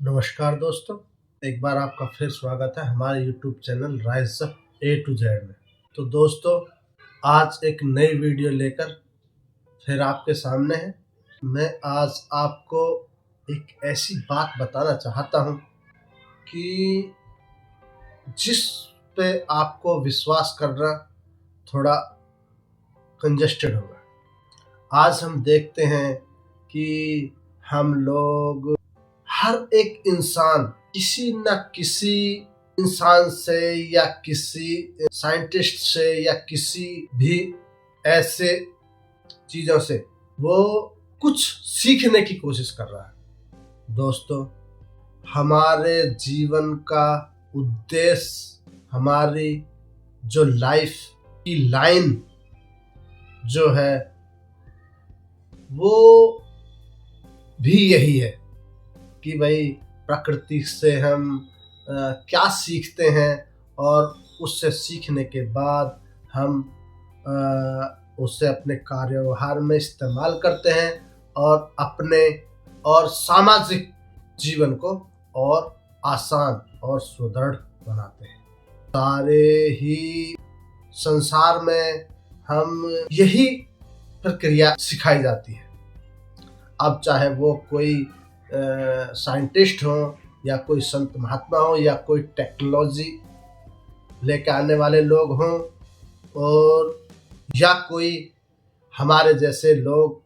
नमस्कार दोस्तों, एक बार आपका फिर स्वागत है हमारे YouTube channel rise A to Z में। तो दोस्तों, आज एक नई वीडियो लेकर फिर आपके सामने है। मैं आज आपको एक ऐसी बात बताना चाहता हूँ कि जिस पे आपको विश्वास करना थोड़ा कंजेस्टेड होगा। आज हम देखते हैं कि हम लोग, हर एक इंसान किसी न किसी इंसान से या किसी साइंटिस्ट से या किसी भी ऐसे चीजों से वो कुछ सीखने की कोशिश कर रहा है। दोस्तों, हमारे जीवन का उद्देश्य, हमारी जो लाइफ की लाइन जो है वो भी यही है कि भाई प्रकृति से हम क्या सीखते हैं और उससे सीखने के बाद हम उसे अपने कार्य व्यवहार में इस्तेमाल करते हैं और अपने और सामाजिक जीवन को और आसान और सुदृढ़ बनाते हैं। सारे ही संसार में हम यही प्रक्रिया सिखाई जाती है। अब चाहे वो कोई साइंटिस्ट हो या कोई संत महात्मा हो या कोई टेक्नोलॉजी लेके आने वाले लोग हों और या कोई हमारे जैसे लोग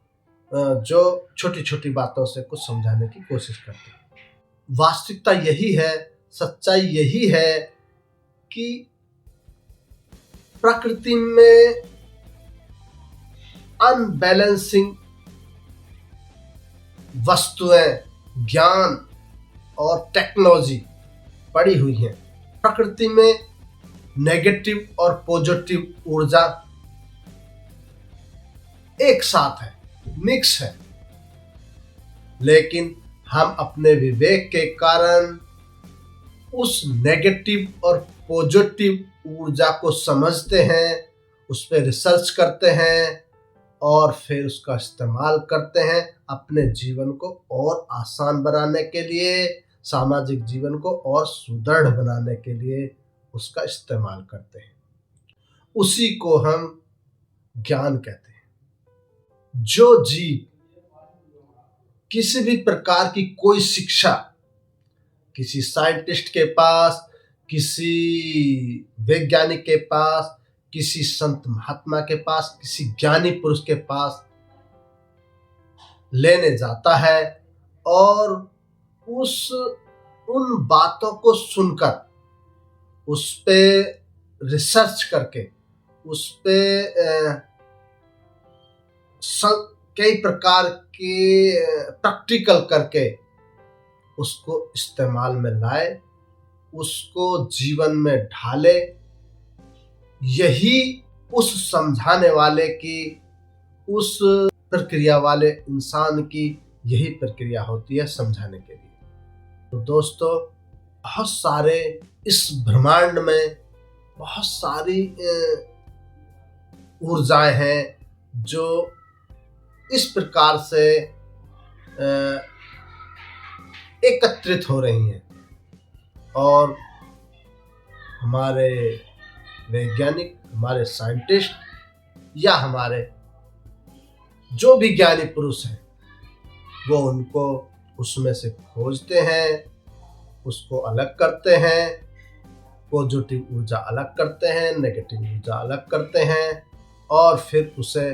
जो छोटी छोटी बातों से कुछ समझाने की कोशिश करते हैं। वास्तविकता यही है, सच्चाई यही है कि प्रकृति में अनबैलेंसिंग वस्तुएं, ज्ञान और टेक्नोलॉजी पड़ी हुई हैं। प्रकृति में नेगेटिव और पॉजिटिव ऊर्जा एक साथ है, मिक्स है, लेकिन हम अपने विवेक के कारण उस नेगेटिव और पॉजिटिव ऊर्जा को समझते हैं, उस पर रिसर्च करते हैं और फिर उसका इस्तेमाल करते हैं अपने जीवन को और आसान बनाने के लिए, सामाजिक जीवन को और सुदृढ़ बनाने के लिए उसका इस्तेमाल करते हैं। उसी को हम ज्ञान कहते हैं। जो जीव किसी भी प्रकार की कोई शिक्षा किसी साइंटिस्ट के पास, किसी वैज्ञानिक के पास, किसी संत महात्मा के पास, किसी ज्ञानी पुरुष के पास लेने जाता है और उन बातों को सुनकर, उस पे रिसर्च करके, उस पे कई प्रकार के प्रैक्टिकल करके उसको इस्तेमाल में लाए, उसको जीवन में ढाले। यही उस समझाने वाले की, उस प्रक्रिया वाले इंसान की यही प्रक्रिया होती है समझाने के लिए। तो दोस्तों, बहुत सारे इस ब्रह्मांड में बहुत सारी ऊर्जाएं हैं जो इस प्रकार से एकत्रित हो रही हैं और हमारे वैज्ञानिक, हमारे साइंटिस्ट या हमारे जो भी ज्ञानी पुरुष हैं वो उनको उसमें से खोजते हैं, उसको अलग करते हैं, पॉजिटिव ऊर्जा अलग करते हैं, नेगेटिव ऊर्जा अलग करते हैं और फिर उसे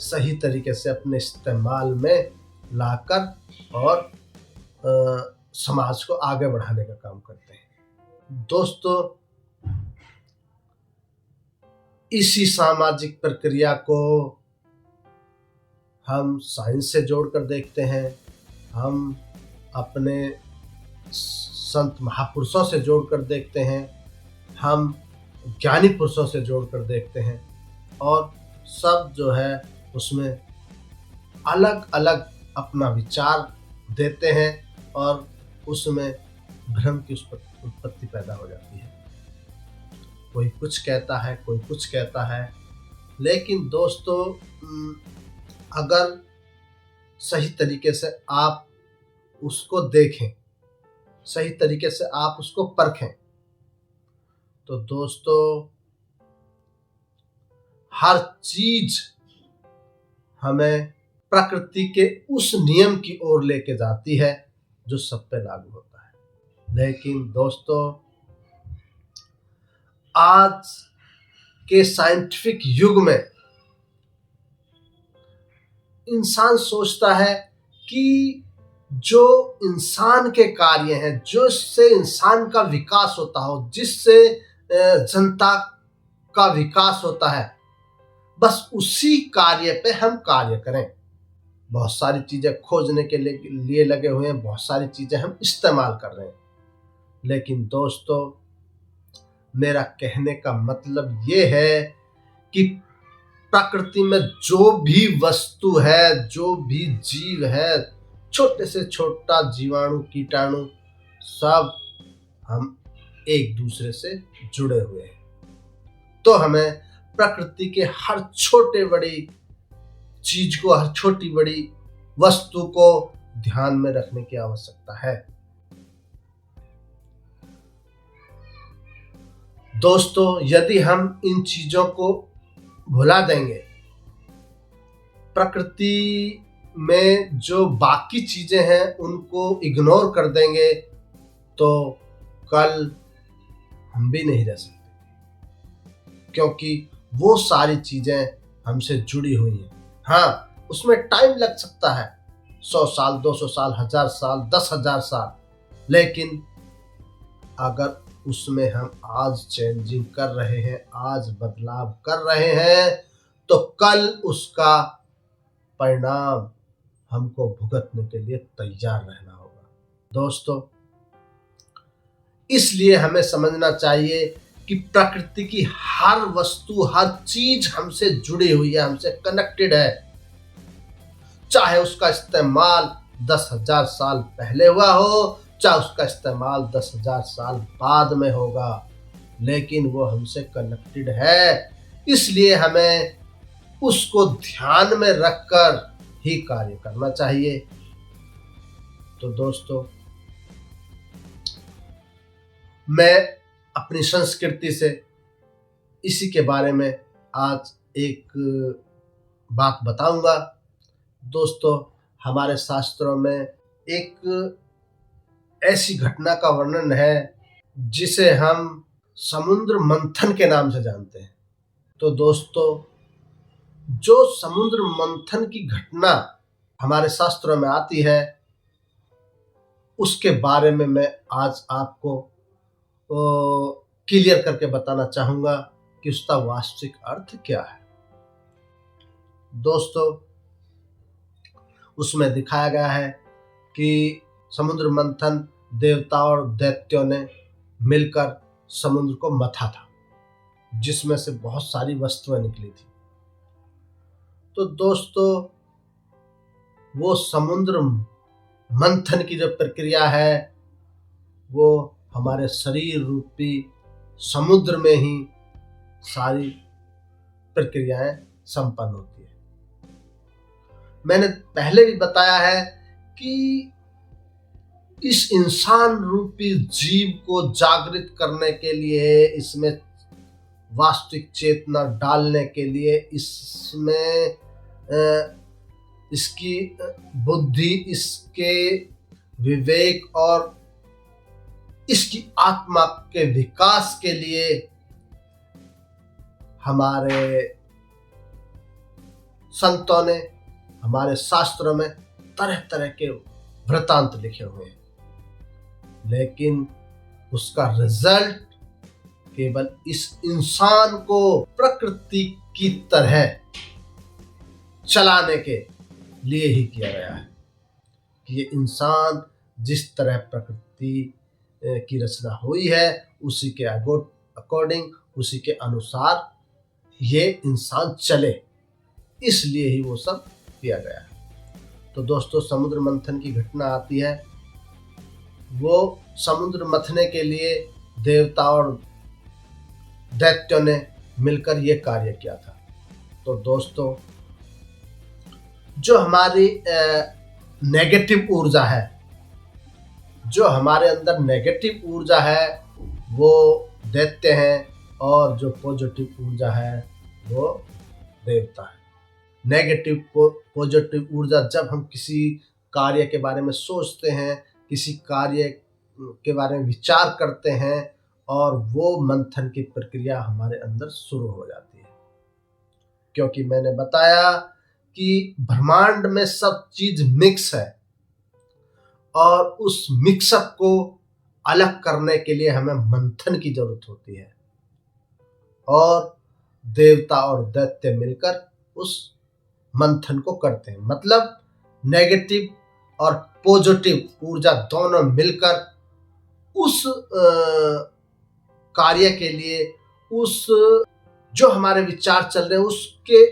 सही तरीके से अपने इस्तेमाल में लाकर और समाज को आगे बढ़ाने का काम करते हैं। दोस्तों, इसी सामाजिक प्रक्रिया को हम साइंस से जोड़कर देखते हैं, हम अपने संत महापुरुषों से जोड़कर देखते हैं, हम ज्ञानी पुरुषों से जोड़कर देखते हैं और सब जो है उसमें अलग अलग अपना विचार देते हैं और उसमें भ्रम की उत्पत्ति पैदा हो जाती है। कोई कुछ कहता है, कोई कुछ कहता है, लेकिन दोस्तों अगर सही तरीके से आप उसको देखें सही तरीके से आप उसको परखें। तो दोस्तों, हर चीज हमें प्रकृति के उस नियम की ओर लेके जाती है जो सब पे लागू होता है। लेकिन दोस्तों, आज के साइंटिफिक युग में इंसान सोचता है कि जो इंसान के कार्य हैं, जो इससे इंसान का विकास होता हो, जिससे जनता का विकास होता है, बस उसी कार्य पे हम कार्य करें। बहुत सारी चीजें खोजने के लिए लगे हुए हैं, बहुत सारी चीजें हम इस्तेमाल कर रहे हैं। लेकिन दोस्तों, मेरा कहने का मतलब ये है कि प्रकृति में जो भी वस्तु है, जो भी जीव है, छोटे से छोटा जीवाणु, कीटाणु, सब हम एक दूसरे से जुड़े हुए हैं। तो हमें प्रकृति के हर छोटे बड़ी चीज को, हर छोटी बड़ी वस्तु को ध्यान में रखने की आवश्यकता है। दोस्तों, यदि हम इन चीजों को भुला देंगे, प्रकृति में जो बाकी चीजें हैं उनको इग्नोर कर देंगे, तो कल हम भी नहीं रह सकते, क्योंकि वो सारी चीजें हमसे जुड़ी हुई हैं। हाँ, उसमें टाइम लग सकता है, 100 साल, 200 साल, 1000 साल, 10,000 साल, लेकिन अगर उसमें हम आज चेंजिंग कर रहे हैं, आज बदलाव कर रहे हैं, तो कल उसका परिणाम हमको भुगतने के लिए तैयार रहना होगा। दोस्तों, इसलिए हमें समझना चाहिए कि प्रकृति की हर वस्तु, हर चीज हमसे जुड़ी हुई है, हमसे कनेक्टेड है। चाहे उसका इस्तेमाल 10,000 साल पहले हुआ हो, चाहे उसका इस्तेमाल 10,000 साल बाद में होगा, लेकिन वो हमसे कनेक्टेड है। इसलिए हमें उसको ध्यान में रखकर ही कार्य करना चाहिए। तो दोस्तों, मैं अपनी संस्कृति से इसी के बारे में आज एक बात बताऊंगा। दोस्तों, हमारे शास्त्रों में एक ऐसी घटना का वर्णन है जिसे हम समुद्र मंथन के नाम से जानते हैं। तो दोस्तों, जो समुद्र मंथन की घटना हमारे शास्त्रों में आती है, उसके बारे में मैं आज आपको क्लियर करके बताना चाहूंगा कि उसका वास्तविक अर्थ क्या है। दोस्तों, उसमें दिखाया गया है कि समुद्र मंथन देवता और दैत्यों ने मिलकर समुद्र को मथा था, जिसमें से बहुत सारी वस्तुएं निकली थी। तो दोस्तों, वो समुद्र मंथन की जो प्रक्रिया है, वो हमारे शरीर रूपी समुद्र में ही सारी प्रक्रियाएं संपन्न होती है। मैंने पहले भी बताया है कि इस इंसान रूपी जीव को जागृत करने के लिए, इसमें वास्तविक चेतना डालने के लिए, इसमें इसकी बुद्धि, इसके विवेक और इसकी आत्मा के विकास के लिए हमारे संतों ने, हमारे शास्त्रों में तरह तरह के वृत्तांत लिखे हुए हैं, लेकिन उसका रिजल्ट केवल इस इंसान को प्रकृति की तरह चलाने के लिए ही किया गया है कि ये इंसान जिस तरह प्रकृति की रचना हुई है, उसी के अकॉर्डिंग, उसी के अनुसार ये इंसान चले, इसलिए ही वो सब किया गया है। तो दोस्तों, समुद्र मंथन की घटना आती है। वो समुद्र मथने के लिए देवता और दैत्यों ने मिलकर ये कार्य किया था। तो दोस्तों, जो हमारी नेगेटिव ऊर्जा है, जो हमारे अंदर नेगेटिव ऊर्जा है वो दैत्य हैं, और जो पॉजिटिव ऊर्जा है वो देवता है। नेगेटिव पॉजिटिव ऊर्जा, जब हम किसी कार्य के बारे में सोचते हैं, किसी कार्य के बारे में विचार करते हैं, और वो मंथन की प्रक्रिया हमारे अंदर शुरू हो जाती है। क्योंकि मैंने बताया कि ब्रह्मांड में सब चीज मिक्स है, और उस मिक्सअप को अलग करने के लिए हमें मंथन की जरूरत होती है, और देवता और दैत्य मिलकर उस मंथन को करते हैं। मतलब नेगेटिव और पॉजिटिव ऊर्जा दोनों मिलकर उस कार्य के लिए, उस जो हमारे विचार चल रहे हैं उसके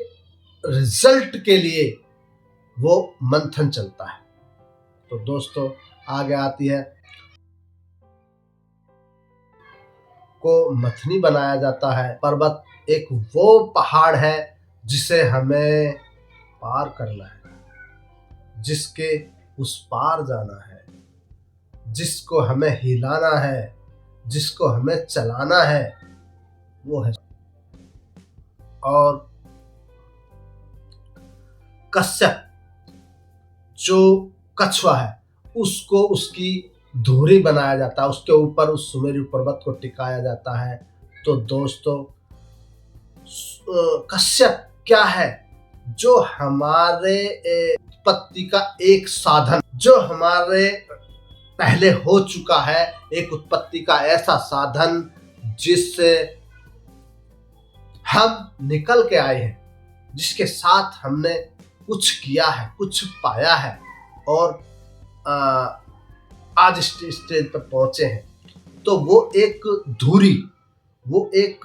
रिजल्ट के लिए वो मंथन चलता है। तो दोस्तों आगे आती है को मथनी बनाया जाता है। पर्वत एक वो पहाड़ है जिसे हमें पार करना है, जिसके उस पार जाना है, जिसको हमें हिलाना है, जिसको हमें चलाना है, वो है। और कश्यप जो कछुआ है उसको उसकी धुरी बनाया जाता है, उसके ऊपर उस सुमेरु पर्वत को टिकाया जाता है। तो दोस्तों कश्यप क्या है? जो हमारे उत्पत्ति का एक साधन, जो हमारे पहले हो चुका है, एक उत्पत्ति का ऐसा साधन जिससे हम निकल के आए हैं, जिसके साथ हमने कुछ किया है, कुछ पाया है, और आज स्टेज पर पहुंचे हैं। तो वो एक धुरी, वो एक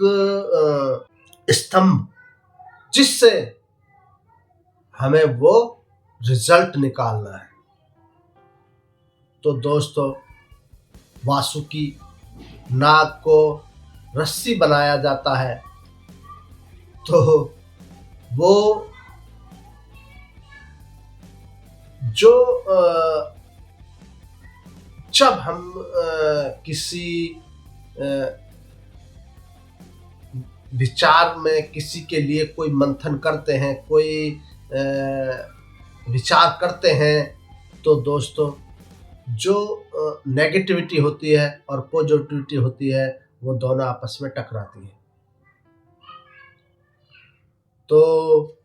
स्तंभ जिससे हमें वो रिजल्ट निकालना है। तो दोस्तों वासुकी नाग को रस्सी बनाया जाता है। तो वो जो जब हम किसी विचार में किसी के लिए कोई मंथन करते हैं, कोई विचार करते हैं, तो दोस्तों जो नेगेटिविटी होती है और पॉजिटिविटी होती है वो दोनों आपस में टकराती है। तो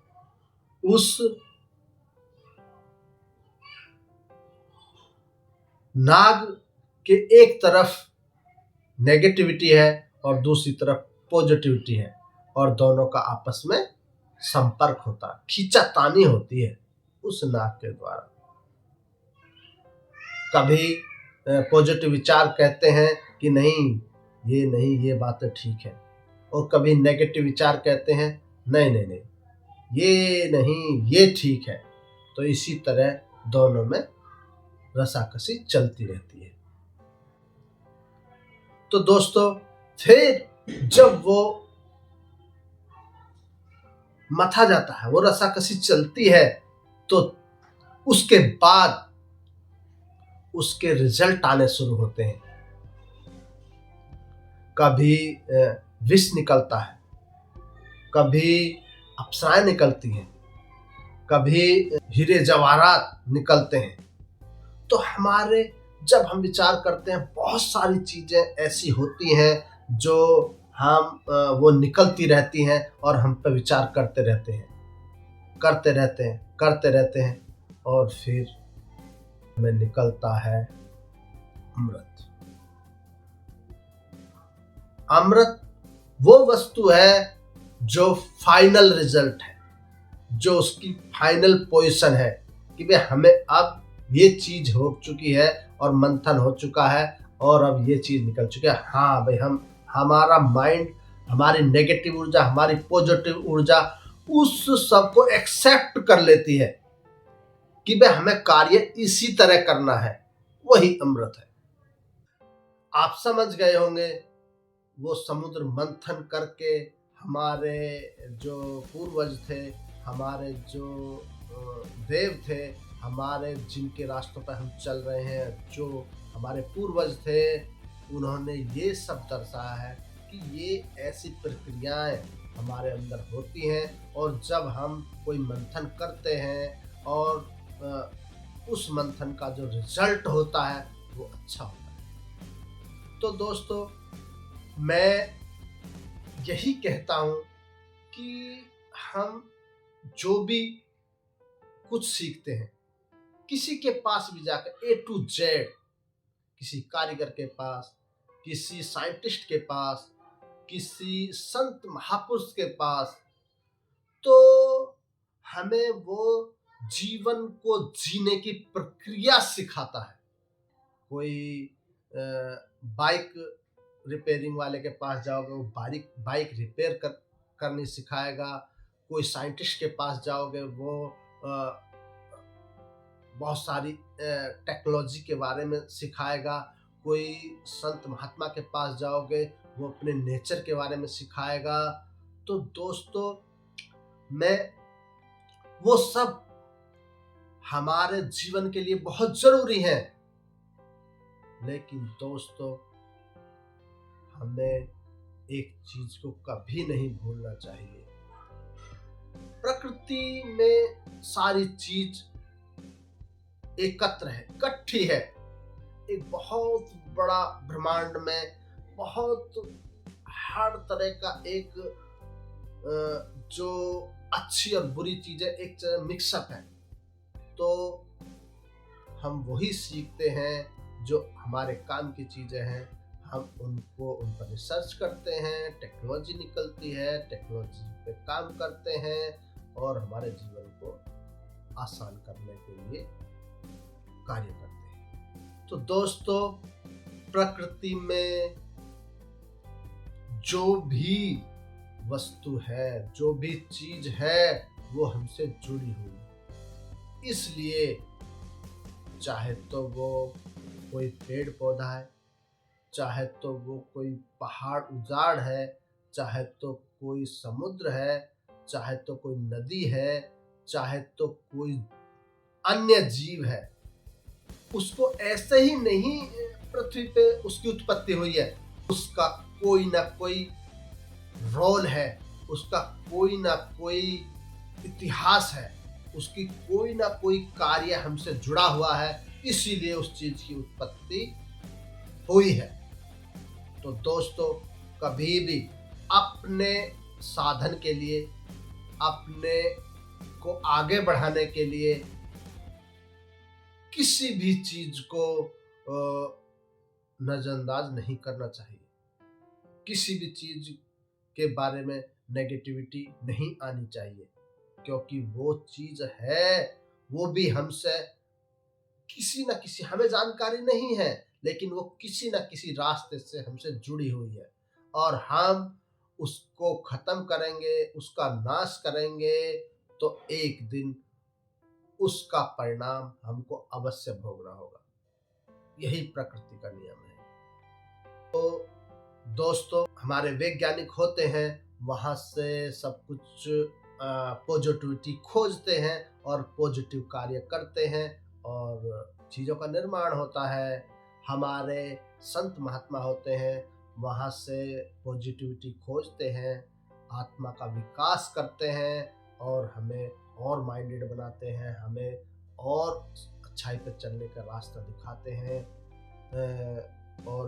उस नाग के एक तरफ नेगेटिविटी है और दूसरी तरफ पॉजिटिविटी है, और दोनों का आपस में संपर्क होता है, खींचातानी होती है उस नाग के द्वारा। कभी पॉजिटिव विचार कहते हैं कि नहीं ये बातें ठीक है, और कभी नेगेटिव विचार कहते हैं नहीं ये नहीं, ये ठीक है। तो इसी तरह दोनों में रसाकसी चलती रहती है। तो दोस्तों फिर जब वो मथा जाता है, वो रसाकसी चलती है, तो उसके बाद उसके रिजल्ट आने शुरू होते हैं। कभी विष निकलता है, कभी अप्सराएं निकलती हैं, कभी हीरे जवाहरात निकलते हैं। तो हमारे जब हम विचार करते हैं, बहुत सारी चीजें ऐसी होती हैं जो हम वो निकलती रहती हैं और हम पे विचार करते रहते हैं, और फिर हमें निकलता है अमृत। अमृत वो वस्तु है जो फाइनल रिजल्ट है, जो उसकी फाइनल पोजीशन है कि भाई हमें अब ये चीज हो चुकी है और मंथन हो चुका है, और अब ये चीज निकल चुकी है। हाँ भाई, हमारा माइंड, हमारी नेगेटिव ऊर्जा, हमारी पॉजिटिव ऊर्जा उस सब को एक्सेप्ट कर लेती है कि भाई हमें कार्य इसी तरह करना है। वही अमृत है। आप समझ गए होंगे, वो समुद्र मंथन करके हमारे जो पूर्वज थे, हमारे जो देव थे, हमारे जिनके रास्तों पर हम चल रहे हैं, जो हमारे पूर्वज थे, उन्होंने ये सब दर्शाया है कि ये ऐसी प्रक्रियाएं हमारे अंदर होती हैं और जब हम कोई मंथन करते हैं और उस मंथन का जो रिजल्ट होता है वो अच्छा होता है। तो दोस्तों, मैं यही कहता हूँ कि हम जो भी कुछ सीखते हैं, किसी के पास भी जाकर A to Z, किसी कारीगर के पास, किसी साइंटिस्ट के पास, किसी संत महापुरुष के पास, तो हमें वो जीवन को जीने की प्रक्रिया सिखाता है। कोई बाइक रिपेयरिंग वाले के पास जाओगे, वो बाइक रिपेयर करनी सिखाएगा। कोई साइंटिस्ट के पास जाओगे, वो बहुत सारी टेक्नोलॉजी के बारे में सिखाएगा। कोई संत महात्मा के पास जाओगे, वो अपने नेचर के बारे में सिखाएगा। तो दोस्तों, वो सब हमारे जीवन के लिए बहुत जरूरी है, लेकिन दोस्तों हमें एक चीज को कभी नहीं भूलना चाहिए। प्रकृति में सारी चीज एकत्र है, इकट्ठी है। एक बहुत बड़ा ब्रह्मांड में बहुत हर तरह का एक जो अच्छी और बुरी चीजें एक तरह मिक्सअप है। तो हम वही सीखते हैं जो हमारे काम की चीजें हैं, हम उन पर रिसर्च करते हैं, टेक्नोलॉजी निकलती है, टेक्नोलॉजी पे काम करते हैं और हमारे जीवन को आसान करने के लिए कार्य करते हैं। तो दोस्तों, प्रकृति में जो भी वस्तु है, जो भी चीज है, वो हमसे जुड़ी हुई है। इसलिए चाहे तो वो कोई पेड़ पौधा है, चाहे तो वो कोई पहाड़ उजाड़ है, चाहे तो कोई समुद्र है, चाहे तो कोई नदी है, चाहे तो कोई अन्य जीव है, उसको ऐसे ही नहीं पृथ्वी पे उसकी उत्पत्ति हुई है। उसका कोई ना कोई रोल है, उसका कोई ना कोई इतिहास है, उसकी कोई ना कोई कार्य हमसे जुड़ा हुआ है, इसीलिए उस चीज की उत्पत्ति हुई है। तो दोस्तों, कभी भी अपने साधन के लिए, अपने को आगे बढ़ाने के लिए किसी भी चीज को नजरअंदाज नहीं करना चाहिए। किसी भी चीज के बारे में नेगेटिविटी नहीं आनी चाहिए, क्योंकि वो चीज है, वो भी हमसे किसी न किसी, हमें जानकारी नहीं है, लेकिन वो किसी न किसी रास्ते से हमसे जुड़ी हुई है और हम उसको खत्म करेंगे, उसका नाश करेंगे, तो एक दिन उसका परिणाम हमको अवश्य भोगना होगा। यही प्रकृति का नियम है। तो दोस्तों, हमारे वैज्ञानिक होते हैं, वहां से सब कुछ पॉजिटिविटी खोजते हैं और पॉजिटिव कार्य करते हैं और चीज़ों का निर्माण होता है। हमारे संत महात्मा होते हैं, वहाँ से पॉजिटिविटी खोजते हैं, आत्मा का विकास करते हैं और हमें और माइंडेड बनाते हैं, हमें और अच्छाई पर चलने का रास्ता दिखाते हैं और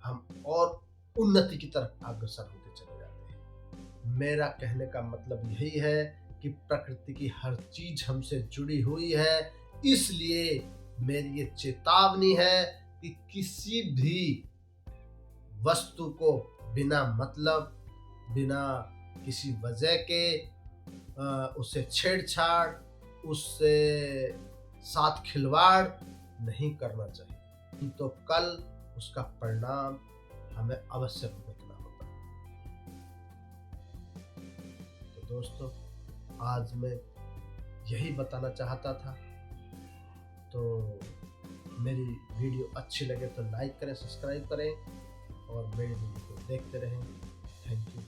हम और उन्नति की तरफ अग्रसर होते चले जाते हैं। मेरा कहने का मतलब यही है कि प्रकृति की हर चीज हमसे जुड़ी हुई है, इसलिए मेरी ये चेतावनी है कि किसी भी वस्तु को बिना मतलब, बिना किसी वजह के उससे छेड़छाड़, उससे साथ खिलवाड़ नहीं करना चाहिए, तो कल उसका परिणाम हमें अवश्य भुगतना होगा। तो दोस्तों, आज मैं यही बताना चाहता था। तो मेरी वीडियो अच्छी लगे तो लाइक करें, सब्सक्राइब करें और मेरी वीडियो को देखते रहें। Thank you.